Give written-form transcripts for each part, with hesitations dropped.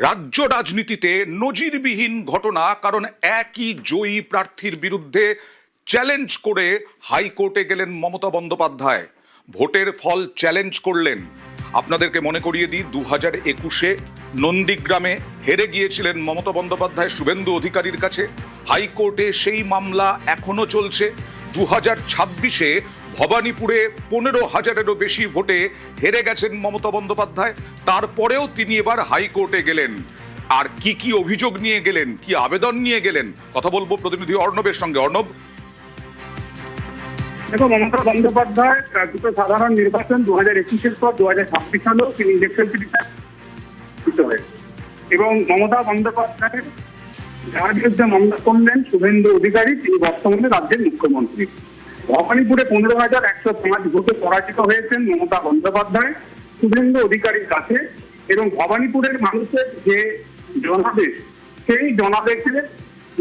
রাজ্য রাজনীতিতে নজিরবিহীন ঘটনা, কারণ একই জয়ী প্রার্থীর বিরুদ্ধে চ্যালেঞ্জ করে হাইকোর্টে গেলেন মমতা বন্দ্যোপাধ্যায়। ভোটের ফল চ্যালেঞ্জ করলেন। আপনাদেরকে মনে করিয়ে দিই, 2021-এ নন্দীগ্রামে হেরে গিয়েছিলেন মমতা বন্দ্যোপাধ্যায় শুভেন্দু অধিকারীর কাছে। হাইকোর্টে সেই মামলা এখনো চলছে। 2026-এ ভবানীপুরে 15,000-এরও বেশি ভোটে হেরে গেছেন মমতা বন্দ্যোপাধ্যায়। তারপরেও তিনি এবার হাইকোর্টে গেলেন। আর কি কি অভিযোগ নিয়ে গেলেন, কি আবেদন নিয়ে গেলেন, কথা বলবো প্রতিনিধি অর্ণবের সঙ্গে। অর্ণব, দেখো, মমতা বন্দ্যোপাধ্যায় দুটো সাধারণ নির্বাচন 2021-এর পর 2026 সালেও তিনি ইলেকশন পিটিশন হয়েছে এবং মমতা বন্দ্যোপাধ্যায়ের যার বিরুদ্ধে মামলা করলেন শুভেন্দু অধিকারী, তিনি বর্তমানে রাজ্যের মুখ্যমন্ত্রী। ভবানীপুরে 15,105 ভোটে পরাজিত হয়েছেন মমতা বন্দ্যোপাধ্যায় শুভেন্দু অধিকারীর কাছে, এবং ভবানীপুরের মানুষের যে জনাদেশ, সেই জনাদেশে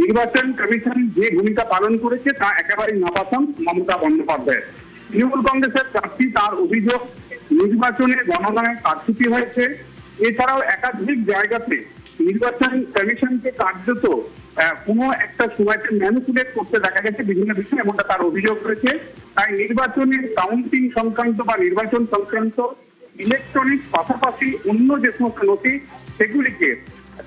নির্বাচন কমিশন যে ভূমিকা পালন করেছে তা একেবারেই নাপাসন্দ মমতা বন্দ্যোপাধ্যায়। তৃণমূল কংগ্রেসের প্রার্থী, তার অভিযোগ নির্বাচনে গণনায় কারচুপি হয়েছে। এছাড়াও একাধিক জায়গাতে নির্বাচন কমিশনকে কার্যত কোনো একটা সময়কে ম্যানিপুলেট করতে দেখা গেছে বিভিন্ন বিষয়ে, এমনটা তার অভিযোগ রয়েছে। তাই নির্বাচনের কাউন্টিং সংক্রান্ত বা নির্বাচন সংক্রান্ত ইলেকট্রনিক পাশাপাশি অন্য যে সমস্ত নথি, সেগুলিকে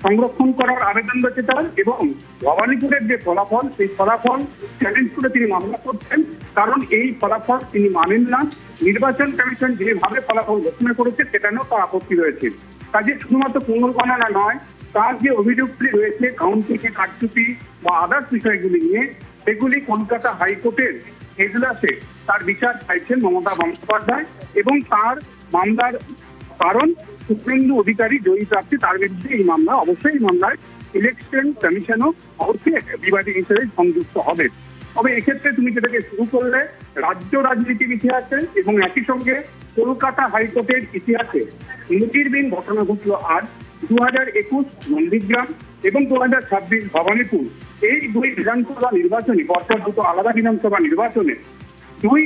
সংরক্ষণ করার আবেদন রয়েছে তার। এবং ভবানীপুরের যে ফলাফল, সেই ফলাফল চ্যালেঞ্জ করে তিনি মামলা করছেন, কারণ এই ফলাফল তিনি মানেন না। নির্বাচন কমিশন যেভাবে ফলাফল ঘোষণা করেছে সেটা নিয়েও তার আপত্তি রয়েছে। কাজে শুধুমাত্র পুনর্গণনা নয়, তার যে অভিযোগগুলি রয়েছে কাউন্টিং এ কারচুপি বা আদার্স বিষয়গুলি নিয়ে, সেগুলি কলকাতা হাইকোর্টের এজলাসে তার বিচার চাইছেন মমতা বন্দ্যোপাধ্যায়। এবং তার মামলার কারণ শুভেন্দু অধিকারী জয়ী প্রার্থী, তার বিরুদ্ধে এই মামলা, অবশ্যই এই মামলায় ইলেকশন কমিশনও অবশ্যই বিবাদী হিসেবে সংযুক্ত হবে। তবে এক্ষেত্রে তুমি যেটাকে শুরু করলে, রাজ্য রাজনীতির ইতিহাসে এবং একই সঙ্গে কলকাতা হাইকোর্টের ইতিহাসে নজিরবিহীন ঘটনা ঘটল আজ। 2021 নন্দীগ্রাম এবং 2026 ভবানীপুর, এই দুই বিধানসভা নির্বাচনে, পরপর দুটো আলাদা বিধানসভা নির্বাচনে দুই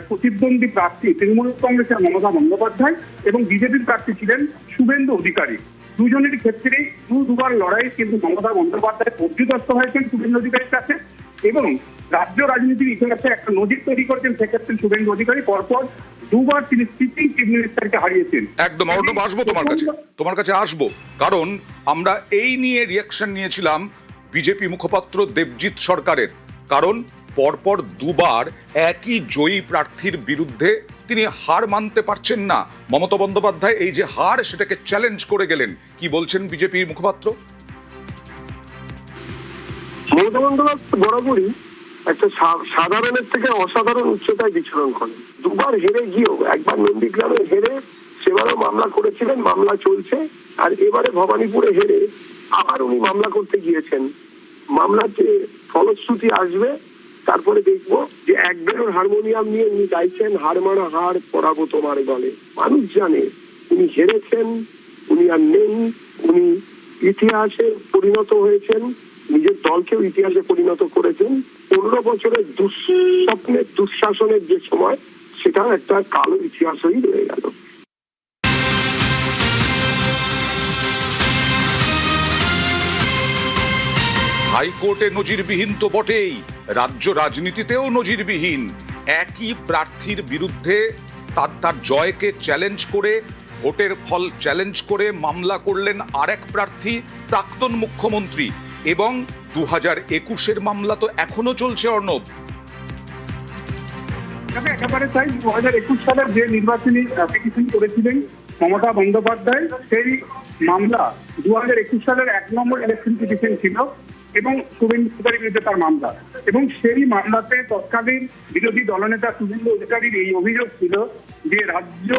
প্রতিদ্বন্দ্বী প্রার্থী, তৃণমূল কংগ্রেসের মমতা বন্দ্যোপাধ্যায় এবং বিজেপির প্রার্থী ছিলেন শুভেন্দু অধিকারী। দুজনের ক্ষেত্রেই দুবার লড়াই, কিন্তু মমতা বন্দ্যোপাধ্যায় পর্যুদস্ত হয়েছেন শুভেন্দু অধিকারীর কাছে এবং রাজ্য রাজনীতির ইতিহাসে একটা নজির তৈরি করেছেন সেক্ষেত্রে শুভেন্দু অধিকারী। পরপর দুবার তিনি সিটিং চিফ মিনিস্টারকে হারিয়েছেন। একদম অর্ণব, আসবো তোমার কাছে আসবো, কারণ আমরা এই নিয়ে রিয়াকশন নিয়েছিলাম বিজেপি মুখপাত্র দেবজিৎ সরকারের। কারণ পরপর দুবার একই জয়ী প্রার্থীর বিরুদ্ধে তিনি হার মানতে পারছেন না মমতা বন্দ্যোপাধ্যায়। এই যে হার, সেটাকে চ্যালেঞ্জ করে গেলেন। কি বলছেন বিজেপির মুখপাত্র? মমতা বন্দ্যোপাধ্যায় বরাবরই একটা সাধারণের থেকে অসাধারণ উচ্চতায় বিচরণ করেন। দুবার হেরে গিয়েও, একবার নন্দীগ্রামে হেরে সেবারও মামলা করেছিলেন, মামলা চলছে। আর এবারে ভবানীপুরে হেরে আবার উনি মামলা করতে গিয়েছেন। মামলার যে ফলশ্রুতি আসবে, তারপরে দেখবো যে এক বেরোর হারমোনিয়াম নিয়ে উনি গাইছেন, হার মারা হার পড়াবো তোমার গলে। মানুষ জানে উনি হেরেছেন, উনি আর নেই, উনি ইতিহাসে পরিণত হয়েছেন, নিজের দলকেও ইতিহাসে পরিণত করেছেন। 15 বছরের দুঃস্বপ্নের, দুঃশাসনের যে সময়, সেটা একটা কালো ইতিহাস হয়েই রয়ে গেল। হাইকোর্টে নজিরবিহীন তো বটেই, রাজ্য রাজনীতিতেও নজিরবিহীন। একই প্রার্থীর বিরুদ্ধে তার জয়কে চ্যালেঞ্জ করে, ভোটের ফল চ্যালেঞ্জ করে মামলা করলেন আরেক প্রার্থী, প্রাক্তন মুখ্যমন্ত্রী। এবং 2021-এর মামলা তো এখনো চলছে। অর্ণব, একেবারে তাই। 2021 সালের যে নির্বাচনী পিটিশন করেছিলেন মমতা বন্দ্যোপাধ্যায়, সেই মামলা 2021 সালের 1 নম্বর ইলেকশন পিটিশন ছিল এবং শুভেন্দু অধিকারীর বিরুদ্ধে তার মামলা। এবং সেই মামলাতে তৎকালীন বিরোধী দলনেতা শুভেন্দু অধিকারীর এই অভিযোগ ছিল যে রাজ্য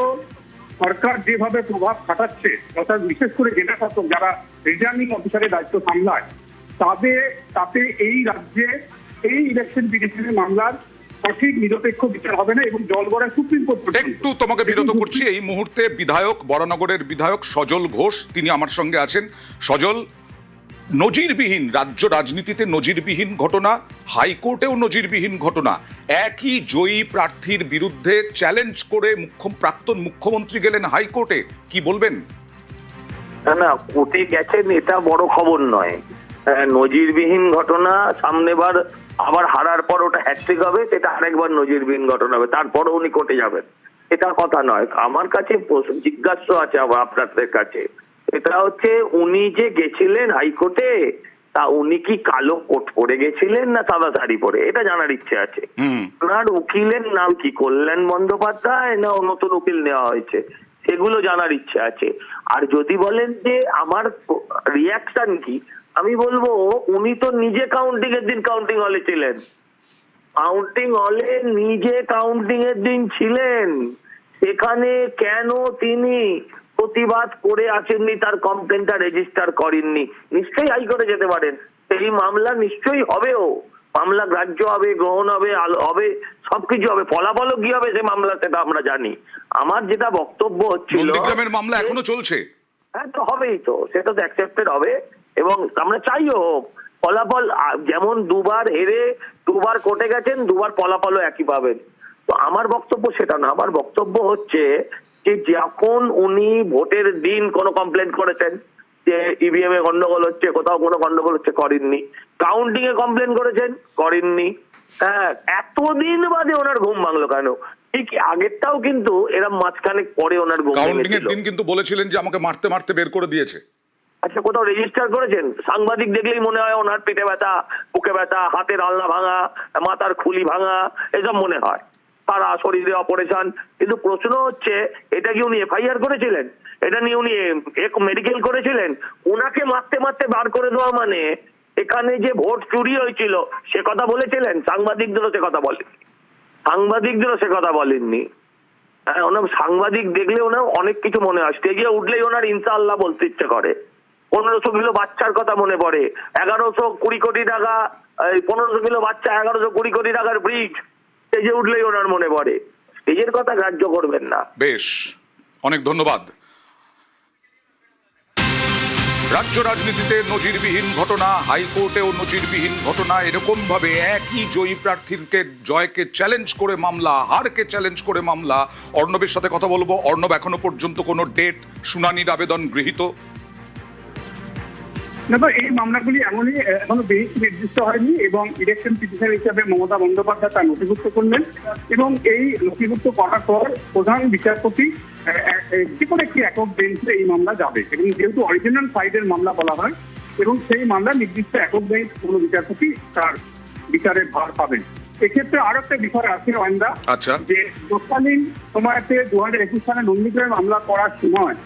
সরকার যেভাবে প্রভাব খাটাচ্ছে, অর্থাৎ বিশেষ করে জেলা শাসক যারা রিটার্নিং অফিসারের দায়িত্ব সামলায়, তাতে এই রাজ্যে এই ইলেকশন পিটিশনের মামলার সঠিক নিরপেক্ষ বিচার হবে না এবং জল গড়ায় সুপ্রিম কোর্ট। একটু তোমাকে বিরত করছি। এই মুহূর্তে বিধায়ক, বরানগরের বিধায়ক সজল ঘোষ, তিনি আমার সঙ্গে আছেন। সজল, নজিরবিহীন রাজ্য রাজনীতিতে নজিরবিহীন ঘটনা, হাইকোর্টেও নজিরবিহীন ঘটনা। একই জয়ী প্রার্থীর বিরুদ্ধে চ্যালেঞ্জ করে প্রাক্তন মুখ্যমন্ত্রী গেলেন হাইকোর্টে। কি বলবেন? না না, কোর্টে গেছেন এটা বড় খবর নয়। নজিরবিহীন ঘটনা, সামনেবার আবার হারার পর ওটা হ্যাট্রিক হবে, সেটা আরেকবার নজিরবিহীন ঘটনা হবে, তারপরে উনি কোর্টে যাবেন, এটা কথা নয়। আমার কাছে জিজ্ঞাসা আছে আবার আপনাদের কাছে, এটা হচ্ছে উনি যে গেছিলেন হাইকোর্টে, তা উনি কি কালো কোট পরে গেছিলেন না সাদা শাড়ি পরে, এটা জানার ইচ্ছে আছে। ওনার উকিলের নাম কি, কল্যাণ বন্দ্যোপাধ্যায় না নতুন উকিল নেওয়া হয়েছে, সেগুলো জানার ইচ্ছে আছে। আর যদি বলেন যে আমার রিয়াকশন কি, আমি বলবো উনি তো নিজে কাউন্টিং এর দিন কাউন্টিং হলে ছিলেন, কাউন্টিং হলে নিজে কাউন্টিং এর দিন ছিলেন, সেখানে কেন তিনি প্রতিবাদ করে আসেননি, তার কমপ্লেনটা রেজিস্টার করেননি? নিশ্চয়ই হাইকোর্টে যেতে পারেন, সেই মামলা নিশ্চয়ই হবেও, মামলা গ্রাহ্য হবে, গ্রহণ হবে, হবে, সবকিছু হবে, ফলাফলও কি হবে সে মামলা সেটা আমরা জানি। আমার যেটা বক্তব্য হচ্ছিল, নন্দীগ্রামের মামলা এখনো চলছে। হ্যাঁ, তো হবেই, তো সেটা তো অ্যাকসেপ্টেড হবে, এবং আমরা চাইও হোক। ফলাফল যেমন দুবার হেরে দুবার কোর্টে গেছেন, দুবার ফলাফলও একই পাবেন। তো আমার বক্তব্য সেটা না, আমার বক্তব্য হচ্ছে যে যখন উনি ভোটের দিন কোনো কমপ্লেন করেছেন যে ইভিএম এ গন্ডগোল হচ্ছে, কোথাও কোনো গন্ডগোল হচ্ছে, করেননি। কাউন্টিং এ কমপ্লেন করেছেন, করেননি। হ্যাঁ, এতদিন বাদে ওনার ঘুম ভাঙলো কেন? ঠিক আগেরটাও কিন্তু এরকম মাঝখানে পরে ওনার ঘুম কাউন্টিং এর ভেঙেছিল। দিন কিন্তু বলেছিলেন যে আমাকে মারতে মারতে বের করে দিয়েছে। আচ্ছা, কোথাও রেজিস্টার করেছেন? সাংবাদিক দেখলেই মনে হয় ওনার পেটে ব্যথা, বুকে ব্যথা, হাতের আলনা ভাঙা, মাথার খুলি ভাঙা, এসব মনে হয়, সারা শরীরে অপারেশন। কিন্তু প্রশ্ন হচ্ছে, এটা কি উনি এফআইআর করেছিলেন? এটা নিয়ে উনি মেডিকেল করেছিলেন? উনাকে মারতে মারতে বার করে দেওয়া মানে এখানে যে ভোট চুরি হয়েছিল সে কথা বলেছিলেন? সাংবাদিকদেরও সে কথা বলেন, সাংবাদিকদেরও সে কথা বলেননি। হ্যাঁ, ওনার সাংবাদিক দেখলে ওনার অনেক কিছু মনে হয়, স্টেজে উঠলেই ওনার ইনশাআল্লাহ বলতে ইচ্ছে করে। 1500 কিলো বাচ্চার কথা মনে পড়ে, 1120 কোটি টাকা, 1500 কিলো বাচ্চা, 1120 কোটি টাকার ব্রিজ, স্টেজে উঠলেই ওনার মনে পড়ে। স্টেজের কথা গ্রাহ্য করবেন না। বেশ, অনেক ধন্যবাদ। রাজ্য রাজনীতিতে নজিরবিহীন ঘটনা, হাইকোর্টেও নজিরবিহীন ঘটনা, এরকম ভাবে একই জয়ী প্রার্থীকে জয়কে চ্যালেঞ্জ করে মামলা, হারকে চ্যালেঞ্জ করে মামলা। অর্ণবের সাথে কথা বলবো। অর্ণব, এখনো পর্যন্ত কোনো ডেট, শুনানির আবেদন গৃহীত? দেখো, এই মামলাগুলি এমনই, এখনো বেঞ্চ নির্দিষ্ট হয়নি, এবং ইলেকশন পিটিশন হিসাবে মমতা বন্দ্যোপাধ্যায় তা নথিভুক্ত করলেন, এবং এই নথিভুক্ত করার পর প্রধান বিচারপতি যে কোনো একটি একক বেঞ্চে এই মামলা যাবে, এবং যেহেতু অরিজিনাল সাইডের মামলা বলা হয়, এবং সেই মামলা নির্দিষ্ট একক বেঞ্চ কোনো বিচারপতি তার বিচারের ভার পাবেন। এক্ষেত্রে আরো একটা বিষয় আছে অয়ন্দা, আচ্ছা, যে তৎকালীন সময়তে 2021 সালে নন্দীগ্রামে মামলা করার সময়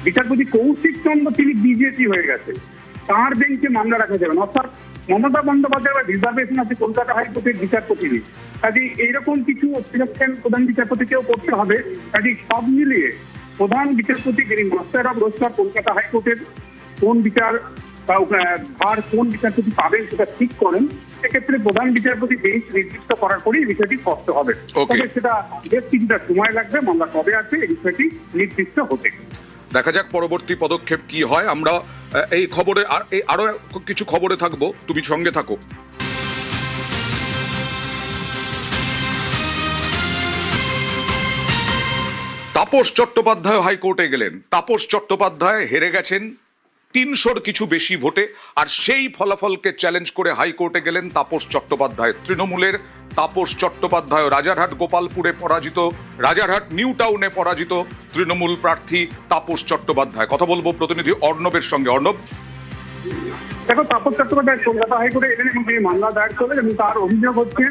বিচারপতি কৌশিক চন্দ্র তিনি বিজেপি হয়ে গেছে, তাঁর বেঞ্চে মামলা রাখা যাবে না। অর্থাৎ মমতা বন্দ্যোপাধ্যায় বা রিজার্ভেশন আছে কলকাতা হাইকোর্টের বিচারপতি, কাজে এইরকম কিছু সিলেকশন প্রধান বিচারপতিকেও করতে হবে। কাজে সব মিলিয়ে প্রধান বিচারপতি যিনি মাস্টার অফ রোস্টার কলকাতা হাইকোর্টের কোন বিচার ভার কোন বিচারপতি পাবেন সেটা ঠিক করেন, সেক্ষেত্রে প্রধান বিচারপতি বেঞ্চ নির্দিষ্ট করার পরেই বিষয়টি স্পষ্ট হবে। তবে সেটা বেশ কিছুটা সময় লাগবে, মামলা কবে আসবে এই বিষয়টি নির্দিষ্ট হতে। দেখা যাক পরবর্তী পদক্ষেপ কি হয়। আমরা এই খবরে আরো কিছু খবরে থাকবো, তুমি সঙ্গে থাকো। তাপস চট্টোপাধ্যায় হাইকোর্টে গেলেন। তাপস চট্টোপাধ্যায় হেরে গেছেন 300-র কিছু বেশি ভোটে, আর সেই ফলাফলকে চ্যালেঞ্জ করে হাইকোর্টে গেলেন তাপস চট্টোপাধ্যায়। তৃণমূলের তাপস চট্টোপাধ্যায় রাজারহাট গোপালপুরে পরাজিত, রাজারহাট নিউ টাউনে পরাজিত তৃণমূল প্রার্থী তাপস চট্টোপাধ্যায়। কথা বলবো প্রতিনিধি অর্ণবের সঙ্গে। অর্ণব, দেখো, তাপস চট্টোপাধ্যায় কলকাতা হাইকোর্টে এলেন এবং তিনি মামলা দায়ের করলেন, এবং তার অভিযোগ হচ্ছে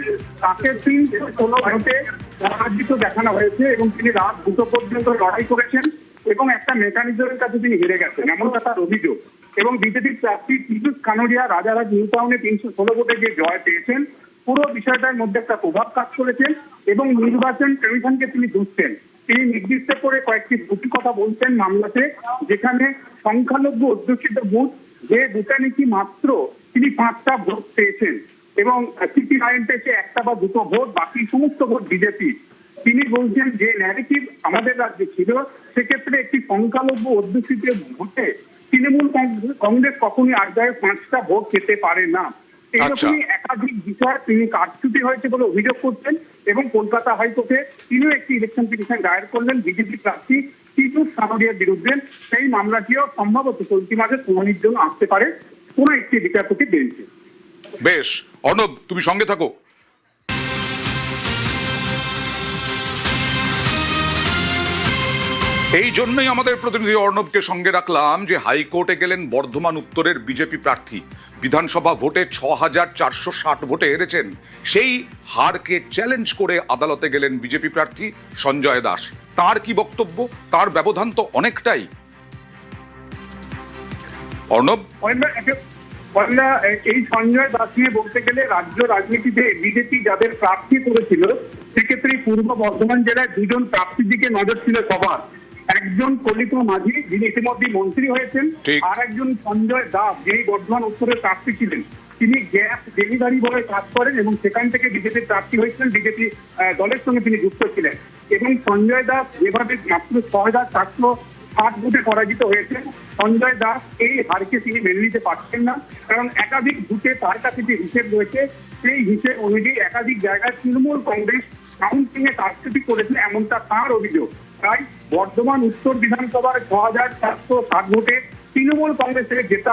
তাকে 316 ভোটে পরাজিত দেখানো হয়েছে, এবং তিনি রাত 2টো পর্যন্ত লড়াই করেছেন, এবং একটা মেকানিজমের কাছে তিনি হেরে গেছেন, এমনটা তার অভিযোগ। এবং বিজেপির প্রার্থী পীযূষ কানোরিয়া রাজারহাট নিউ টাউনে 316 ভোটে যে জয় পেয়েছেন, পুরো বিষয়টার মধ্যে একটা প্রভাব কাজ করেছেন, এবং নির্বাচন কমিশনকে তিনি দুষছেন। তিনি নির্দিষ্ট করে কয়েকটি বুথের কথা বলছেন মামলাতে, যেখানে সংখ্যালঘু অধ্যুষিত বুথ, যে বুথে নাকি মাত্র তিনি 5টা ভোট পেয়েছেন, এবং সিপিআইএম পেয়েছে 1টা বা 2টো ভোট, বাকি সমস্ত ভোট বিজেপি। তিনি বলছেন যে ন্যারেটিভ আমাদের রাজ্যে ছিল, সেক্ষেত্রে একটি সংখ্যালঘু অধ্যুষিত ভোটে তৃণমূল কংগ্রেস কখনই আদায়ে 5টা ভোট পেতে পারে না। এরকমই একাধিক বিষয় তিনি কারচুপি হয়েছে বলে অভিযোগ করছেন, এবং কলকাতা হাইকোর্টে তিনিও একটি ইলেকশন পিটিশন দায়ের করলেন। বিজেপি প্রার্থী পীযূষ কানোডিয়ার বিরুদ্ধে সেই মামলাটিও সম্ভবত চলতি মাসে শুনানির জন্য আসতে পারে কোনো একটি বিচারপতি বেঞ্চে। বেশ, অর্ণব তুমি সঙ্গে থাকো। এই জন্যই আমাদের প্রতিনিধি অর্ণবকে সঙ্গে রাখলাম যে হাইকোর্টে গেলেন বর্ধমান উত্তরের বিজেপি প্রার্থী। বিধানসভা ভোটে ৬,৪৬০ ভোটে হেরেছেন। সেই হারকে চ্যালেঞ্জ করে আদালতে গেলেন বিজেপি প্রার্থী সঞ্জয় দাস। তার কি বক্তব্য? তার ব্যবধান তো অনেকটাই। অর্ণব, এই সঞ্জয় দাস নিয়ে বলতে গেলে রাজ্য রাজনীতিতে বিজেপি যাদের প্রার্থী করেছিল সেক্ষেত্রে পূর্ব বর্ধমান জেলায় দুজন প্রার্থীর দিকে নজর ছিল সবার। একজন কলিত মাঝি, যিনি ইতিমধ্যে মন্ত্রী হয়েছেন, আর একজন সঞ্জয় দাস, যিনি বর্ধমান উত্তরের প্রার্থী ছিলেন। তিনি গ্যাস ডেলিভারি বয়ে কাজ করেন এবং সেখান থেকে বিজেপির প্রার্থী হয়েছিলেন, বিজেপি দলের সঙ্গে তিনি যুক্ত ছিলেন। এবং সঞ্জয় দাস যেভাবে মাত্র ৬,৪৬০ ভোটে পরাজিত হয়েছেন, সঞ্জয় দাস এই হারকে তিনি মেনে নিতে পারছেন না। কারণ একাধিক ভোটে তার কাছে যে হিসেব রয়েছে সেই হিসেব অনুযায়ী একাধিক জায়গায় তৃণমূল কংগ্রেস কাউন্টিং এ কারচুপি করেছে, এমনটা তার অভিযোগ। তাই বর্ধমান উত্তর বিধানসভার ৬,৪৬০ ভোটে তৃণমূল কংগ্রেসের জেতা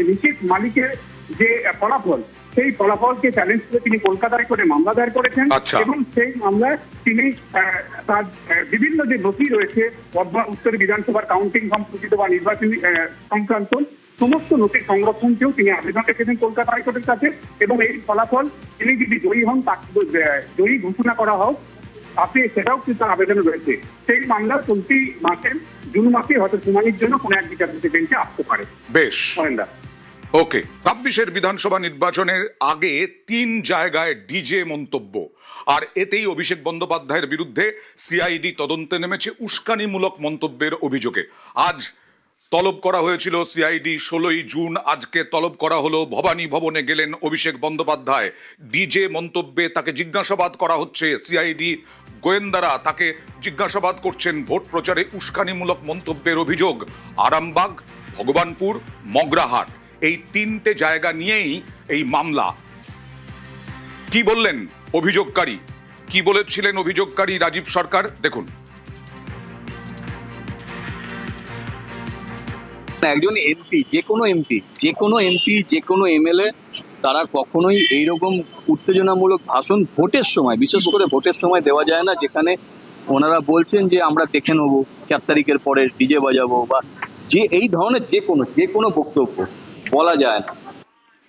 নিশীথ মালিকের যে ফলাফল, সেই ফলাফলকে চ্যালেঞ্জ করে তিনি কলকাতায় করে মামলা দায়ের করেছেন। এবং সেই মামলায় তিনি তার বিভিন্ন যে নথি রয়েছে বর্ধমান উত্তর বিধানসভার কাউন্টিং সম্পর্কিত বা নির্বাচনী সংক্রান্ত সমস্ত নথি সংরক্ষণকেও তিনি আবেদন রেখেছেন কলকাতা হাইকোর্টের কাছে। এবং এই ফলাফল তিনি যদি জয়ী হন, তাকে জয়ী ঘোষণা করা হোক, তাতে সেটাও কিন্তু তার আবেদনে রয়েছে। সেই মামলা চলতি মাসের জুন মাসে হয়তো শুনানির জন্য কোনো এক বিচারপতি বেঞ্চে আসতে পারে। বেশ, ওকে। ২৬-এর বিধানসভা নির্বাচনের আগে ৩ জায়গায় ডিজে মন্তব্য, আর এতেই অভিষেক বন্দ্যোপাধ্যায়ের বিরুদ্ধে সিআইডি তদন্তে নেমেছে উস্কানিমূলক মন্তব্যের অভিযোগে। আজ তলব করা হয়েছিল সিআইডি ১৬ই জুন, আজকে তলব করা হলো। ভবানী ভবনে গেলেন অভিষেক বন্দ্যোপাধ্যায়। ডিজে মন্তব্যে তাকে জিজ্ঞাসাবাদ করা হচ্ছে। সিআইডি গোয়েন্দারা তাকে জিজ্ঞাসাবাদ করছেন ভোট প্রচারে উস্কানিমূলক মন্তব্যের অভিযোগ। আরামবাগ, ভগবানপুর, মগরাহাট, এই ৩টে জায়গা নিয়েই এই মামলা। কি বললেন অভিযোগকারী, কি বলেছিলেন অভিযোগকারী রাজীব সরকার, দেখুন। একজন এমপি, যে কোনো এমএলএ তারা কখনোই এইরকম উত্তেজনামূলক ভাষণ ভোটের সময়, বিশেষ করে ভোটের সময় দেওয়া যায় না, যেখানে ওনারা বলছেন যে আমরা দেখে নেবো ৪ তারিখের পরে ডিজে বাজাবো, বা যে এই ধরনের যে কোনো বক্তব্য বলা যায় না।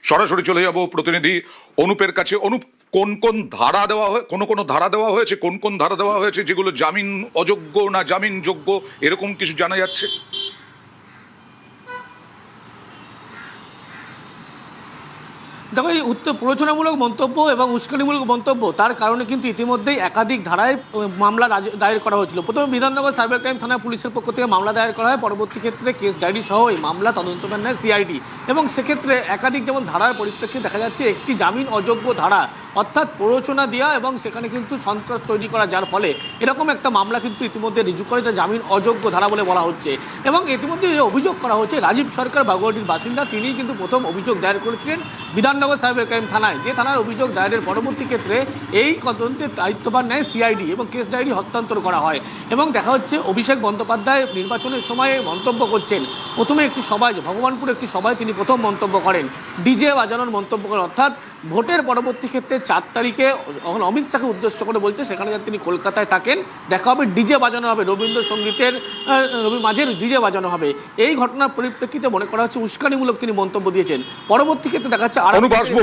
সরাসরি চলে যাব প্রতিনিধি অনুপের কাছে। অনুপ, কোন কোন ধারা দেওয়া হয়, কোন ধারা দেওয়া হয়েছে, কোন ধারা দেওয়া হয়েছে যেগুলো জামিন অযোগ্য না জামিন যোগ্য, এরকম কিছু জানা যাচ্ছে? দেখো, এই প্ররোচনামূলক মন্তব্য এবং উস্কানিমূলক মন্তব্য, তার কারণে কিন্তু ইতিমধ্যেই একাধিক ধারায় মামলা দায়ের করা হয়েছিল। প্রথমে বিধাননগর সাইবার ক্রাইম থানা পুলিশের পক্ষ থেকে মামলা দায়ের করা হয়, পরবর্তী ক্ষেত্রে কেস ডায়েরি সহ এই মামলা তদন্তভার নেয় সিআইডি। এবং সেক্ষেত্রে একাধিক যেমন ধারার পরিপ্রেক্ষিতে দেখা যাচ্ছে একটি জামিন অযোগ্য ধারা, অর্থাৎ প্ররোচনা দেওয়া এবং সেখানে কিন্তু সন্ত্রাস তৈরি করা, যার ফলে এরকম একটা মামলা কিন্তু ইতিমধ্যে রিজু করে, এটা জামিন অযোগ্য ধারা বলে বলা হচ্ছে। এবং ইতিমধ্যে যে অভিযোগ করা হচ্ছে, রাজীব সরকার বাগুয়াটির বাসিন্দা, তিনি কিন্তু প্রথম অভিযোগ দায়ের করেছিলেন বিধাননগর সাইবার ক্রাইম থানায়, যে থানার অভিযোগ দায়েরের পরবর্তী ক্ষেত্রে এই তদন্তের দায়িত্বভার নেয় সিআইডি এবং কেস ডায়েরি হস্তান্তর করা হয়। এবং দেখা হচ্ছে অভিষেক বন্দ্যোপাধ্যায় নির্বাচনের সময় মন্তব্য করছেন। প্রথমে একটি সভায়, ভগবানপুর একটি সভায় তিনি প্রথম মন্তব্য করেন, ডিজে বাজানোর মন্তব্য করেন, অর্থাৎ ভোটের পরবর্তী ক্ষেত্রে ৪ তারিখে অমিত শাহকে উদ্দেশ্য করে বলছে সেখানে যাতে তিনি কলকাতায় থাকেন, দেখা হবে, ডিজে বাজানো হবে, রবীন্দ্রসঙ্গীতের মাঝে ডিজে বাজানো হবে। এই ঘটনার পরিপ্রেক্ষিতে মনে করা হচ্ছে উস্কানিমূলক তিনি মন্তব্য দিয়েছেন। পরবর্তী ক্ষেত্রে দেখা যাচ্ছে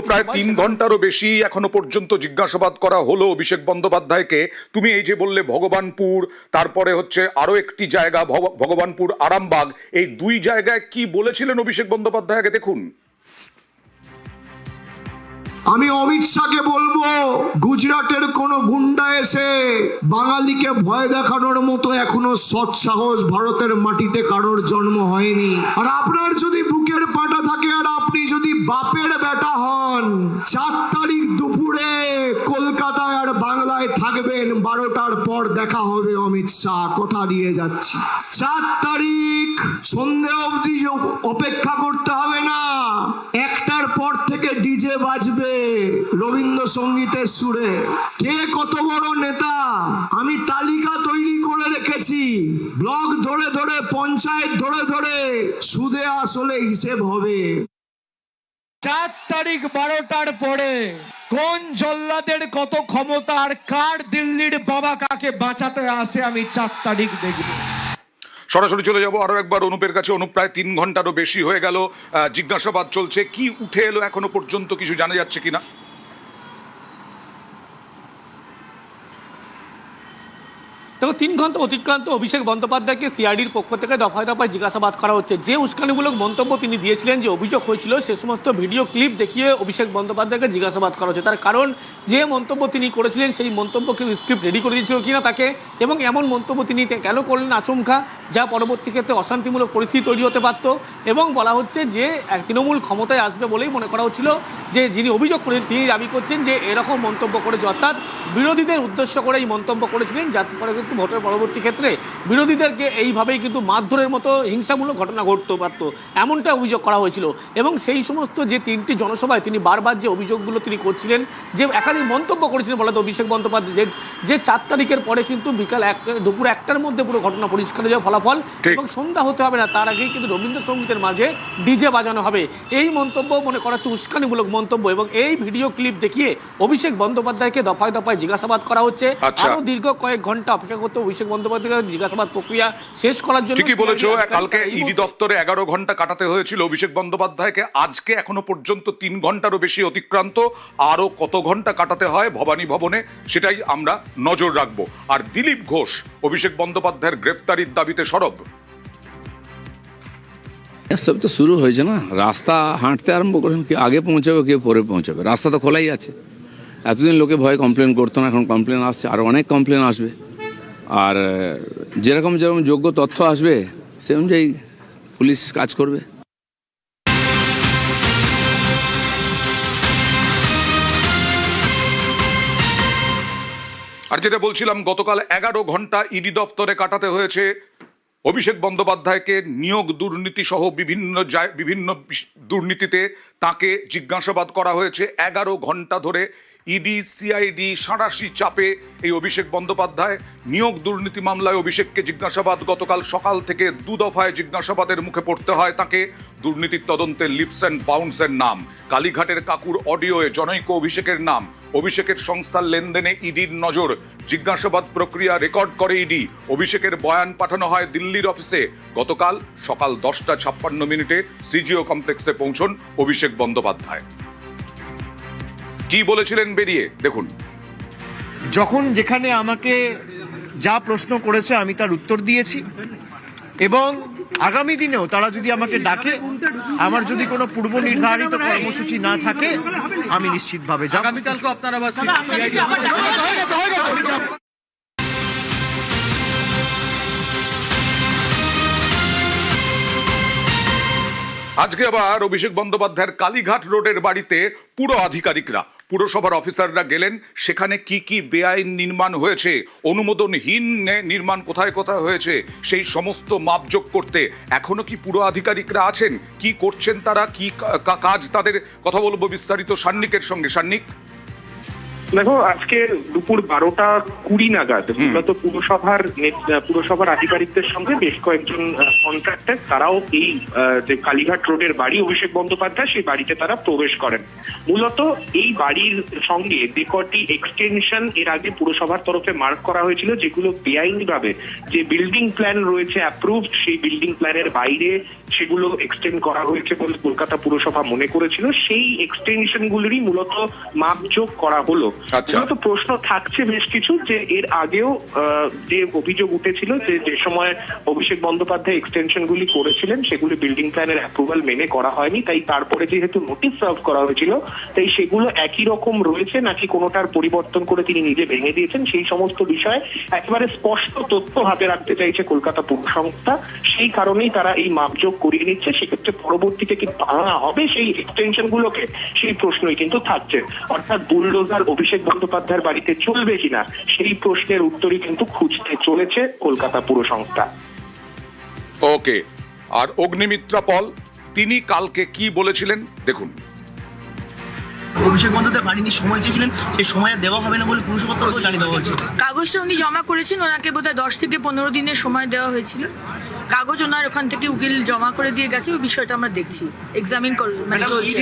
প্রায় ৩ ঘন্টারও বেশি এখনো পর্যন্ত জিজ্ঞাসাবাদ করা হলো অভিষেক বন্দ্যোপাধ্যায়কে। তুমি এই যে বললে ভগবানপুর, তারপরে হচ্ছে আরো একটি জায়গা ভগবানপুর আরামবাগ, এই ২ জায়গায় কি বলেছিলেন অভিষেক বন্দ্যোপাধ্যায়কে, দেখুন। আমি অমিত শাহকে বলবো, গুজরাটের কোন গুন্ডা এসে বাঙালিকে ভয় দেখানোর মতো এখনো সৎ সাহস ভারতের মাটিতে কারোর জন্ম হয়নি। আর আপনার যদি বুকের পাটা থাকে আর আপনি যদি বাপের বেটা হন, ৪ তারিখ দুপুরে কলকাতায় আর বাংলায় থাকবেন, ১২টার পর দেখা হবে অমিত শাহ, কথা দিয়ে যাচ্ছি। ৪ তারিখ সন্ধে অবধি অপেক্ষা করতে হবে না, ১টার পর থেকে ডিজে বাজবে, রবীন্দ্র রবীন্দ্রসঙ্গীতের সুরে। কে কত বড় নেতা আমি তালিকা তৈরি করে রেখেছি, ব্লক ধরে ধরে, পঞ্চায়েত ধরে ধরে, সুদে আসলে হিসেব হবে। 4 তারিখ 12টার পরে কোন জল্লাদের কত ক্ষমতা আর কার দিল্লির বাবা কাকে বাঁচাতে আসে আমি 4 তারিখ দেখব। সরাসরি চলে যাব আরো একবার অনুপের কাছে। অনুপ, প্রায় 3 ঘন্টারও বেশি হয়ে গেল জিজ্ঞাসাবাদ চলছে, কি উঠে এলো এখনো পর্যন্ত কিছু জানা যাচ্ছে কিনা? দেখো, 3 ঘন্টা অতিক্রান্ত অভিষেক বন্দ্যোপাধ্যায়কে সিআইডির পক্ষ থেকে দফায় দফায় জিজ্ঞাসাবাদ করা হচ্ছে। যে উস্কানিমূলক মন্তব্য তিনি দিয়েছিলেন, যে অভিযোগ হয়েছিল, সে সমস্ত ভিডিও ক্লিপ দেখিয়ে অভিষেক বন্দ্যোপাধ্যায়কে জিজ্ঞাসাবাদ করা হচ্ছে। তার কারণ, যে মন্তব্য তিনি করেছিলেন সেই মন্তব্যকে স্ক্রিপ্ট রেডি করে দিয়েছিল কিনা তাকে, এবং এমন মন্তব্য তিনি কেন করলেন আচমকা, যা পরবর্তী ক্ষেত্রে অশান্তিমূলক পরিস্থিতি তৈরি হতে পারত। এবং বলা হচ্ছে যে তৃণমূল ক্ষমতায় আসবে বলেই মনে করা হচ্ছিল। যে যিনি অভিযোগ করেন তিনি দাবি করছেন যে এরকম মন্তব্য করেছে, অর্থাৎ বিরোধীদের উদ্দেশ্য করে এই মন্তব্য করেছিলেন, যাতে করে কিন্তু ভোটের পরবর্তী ক্ষেত্রে বিরোধীদেরকে এইভাবেই কিন্তু মারধরের মতো হিংসামূলক ঘটনা ঘটতে পারত, এমনটা অভিযোগ করা হয়েছিল। এবং সেই সমস্ত যে 3টি জনসভায় তিনি বারবার যে অভিযোগগুলো তিনি করছিলেন, যে একাধিক মন্তব্য করেছিলেন, বলা তো অভিষেক বন্দ্যোপাধ্যায় যে 4 তারিখের পরে কিন্তু দুপুর 1টার মধ্যে পুরো ঘটনা পরিষ্কার হয়ে যাওয়া ফলাফল, এবং সন্ধ্যা হতে হবে না তার আগেই কিন্তু রবীন্দ্রসঙ্গীতের মাঝে ডিজে বাজানো হবে, এই মন্তব্য মনে করা হচ্ছে উস্কানিমূলক মন্তব্য। এবং এই ভিডিও ক্লিপ দেখিয়ে অভিষেক বন্দ্যোপাধ্যায়কে দফায় দফায় জিজ্ঞাসাবাদ করা হচ্ছে। আরো দীর্ঘ কয়েক ঘন্টা অপেক্ষা করতে অভিষেক বন্দ্যোপাধ্যায় জিজ্ঞাসাবাদ প্রক্রিয়া শেষ করার জন্য। ঠিকই বলেছো, কালকে ইডি দপ্তরে 11 ঘন্টা কাটাতে হয়েছিল অভিষেক বন্দ্যোপাধ্যায়কে। আজকে এখনো পর্যন্ত 3 ঘন্টারও বেশি অতিক্রান্ত। আরো কত ঘন্টা কাটাতে হয় ভবানী ভবনে, সেটাই আমরা নজর রাখবো। আর দিলীপ ঘোষ অভিষেক বন্দ্যোপাধ্যায়ের গ্রেফতারির দাবিতে সরব। সব তো শুরু হয়েছে না, রাস্তা হাঁটতে আরম্ভ করেন, কেউ আগে পৌঁছাবে কেউ পরে পৌঁছাবে, রাস্তা তো খোলাই আছে। এতদিন লোকে ভয়ে কমপ্লেন করতো না, এখন কমপ্লেন আসছে, আর অনেক কমপ্লেন আসবে। আর যেরকম যেরকম যোগ্য তথ্য আসবে সে অনুযায়ী পুলিশ কাজ করবে। আর যেটা বলছিলাম, গতকাল 11 ঘন্টা ইডি দপ্তরে কাটাতে হয়েছে অভিষেক বন্দ্যোপাধ্যায়কে। নিয়োগ দুর্নীতি সহ বিভিন্ন দুর্নীতিতে তাকে জিজ্ঞাসাবাদ করা হয়েছে 11 ঘন্টা ধরে। ইডি সিআইডি সাঁড়াশি চাপে এই অভিষেক বন্দ্যোপাধ্যায়। নিয়োগ দুর্নীতি মামলায় অভিষেককে জিজ্ঞাসাবাদ গতকাল সকাল থেকে 2 দফায় জিজ্ঞাসাবাদের মুখে পড়তে হয় তাকে। দুর্নীতির তদন্তে লিপস অ্যান্ড বাউন্সের নাম, কালীঘাটের কাকুর অডিওয়ে জনৈক অভিষেকের নাম, অভিষেকের সংস্থার লেনদেনে ইডির নজর। জিজ্ঞাসাবাদ প্রক্রিয়া রেকর্ড করে ইডি। অভিষেকের বয়ান পাঠানো হয় দিল্লির অফিসে। গতকাল সকাল 10:56 সিজিও কমপ্লেক্সে পৌঁছন অভিষেক বন্দ্যোপাধ্যায়। কি বলেছিলেন বেরিয়ে দেখুন। যখন যেখানে আমাকে যা প্রশ্ন করেছে আমি তার উত্তর দিয়েছি, এবং আগামী দিনেও তারা যদি আমাকে ডাকে, আমার যদি কোনো পূর্ব নির্ধারিত কর্মসূচি না থাকে, আমি নিশ্চিতভাবে যাব। আজকে আবার অভিষেক বন্দ্যোপাধ্যায়ের কালীঘাট রোডের বাড়িতে পুরো আধিকারিকরা, পুরসভার অফিসাররা গেলেন। সেখানে কি কি বেআইন নির্মাণ হয়েছে, অনুমোদনহীন নির্মাণ কোথায় কোথায় হয়েছে, সেই সমস্ত মাপজোক করতে এখনো কি পুরো আধিকারিকরা আছেন, কি করছেন তারা, কি কাজ তাদের, কথা বলবো বিস্তারিত সান্নিকের সঙ্গে। সান্নিক, দেখো, আজকে দুপুর 12:20 নাগাদ মূলত পুরসভার আধিকারিকদের সঙ্গে বেশ কয়েকজন কন্ট্রাক্টর, তারাও এই যে কালীঘাট রোডের বাড়ি অভিষেক বন্দ্যোপাধ্যায়, সেই বাড়িতে তারা প্রবেশ করেন। মূলত এই বাড়ির সঙ্গে যে কটি এক্সটেনশন এর আগে পুরসভার তরফে মার্ক করা হয়েছিল, যেগুলো বেআইনিভাবে যে বিল্ডিং প্ল্যান রয়েছে অ্যাপ্রুভড, সেই বিল্ডিং প্ল্যানের বাইরে সেগুলো এক্সটেন্ড করা হয়েছে বলে কলকাতা পুরসভা মনে করেছিল, সেই এক্সটেনশন গুলিরই মূলত মাপযোগ করা হলো। মূলত প্রশ্ন থাকছে বেশ কিছু, যে এর আগেও যে অভিযোগ উঠেছিল যে সময় অভিষেক বন্দ্যোপাধ্যায় এক্সটেনশন গুলি করেছিলেন সেগুলি বিল্ডিং প্ল্যানের অ্যাপ্রুভাল মেনে করা হয়নি, তাই তারপরে যেহেতু নোটিশ সার্ভ করা হয়েছিল, তাই সেগুলো একই রকম রয়েছে নাকি কোনোটার পরিবর্তন করে তিনি নিজে ভেঙে দিয়েছেন, সেই সমস্ত বিষয়ে একেবারে স্পষ্ট তথ্য হাতে রাখতে চাইছে কলকাতা পুর সংস্থা। সেই কারণেই তারা এই মাপযোগ করিয়ে নিচ্ছে। সেক্ষেত্রে পরবর্তীতে কি ভাঙা হবে সেই এক্সটেনশন গুলোকে, সেই প্রশ্নই কিন্তু থাকছে। অর্থাৎ বুলডোজার অভিষেক বন্দ্যোপাধ্যায়ের বাড়িতে চলবে কিনা, সেই প্রশ্নের উত্তরই কিন্তু খুঁজতে চলেছে কলকাতা পুর সংস্থা। ওকে, আর অগ্নিমিত্রা পল তিনি কালকে কি বলেছিলেন দেখুন। অভিষেক বন্দ্যোপাধ্যায় বাড়ি নিয়ে সময় চেয়েছিলেন, সেই সময় আর দেওয়া হবে না বলে পুরসভার তরফে জানিয়ে দেওয়া হয়েছে। কাগজটা উনি জমা করেছেন, ওনাকে বোধহয় 10 থেকে 15 দিনের সময় দেওয়া হয়েছিল। কাগজ ওনার ওখান থেকে উকিল জমা করে দিয়ে গেছে, ওই বিষয়টা আমরা দেখছি, এক্সামিন করে মানে চলছে।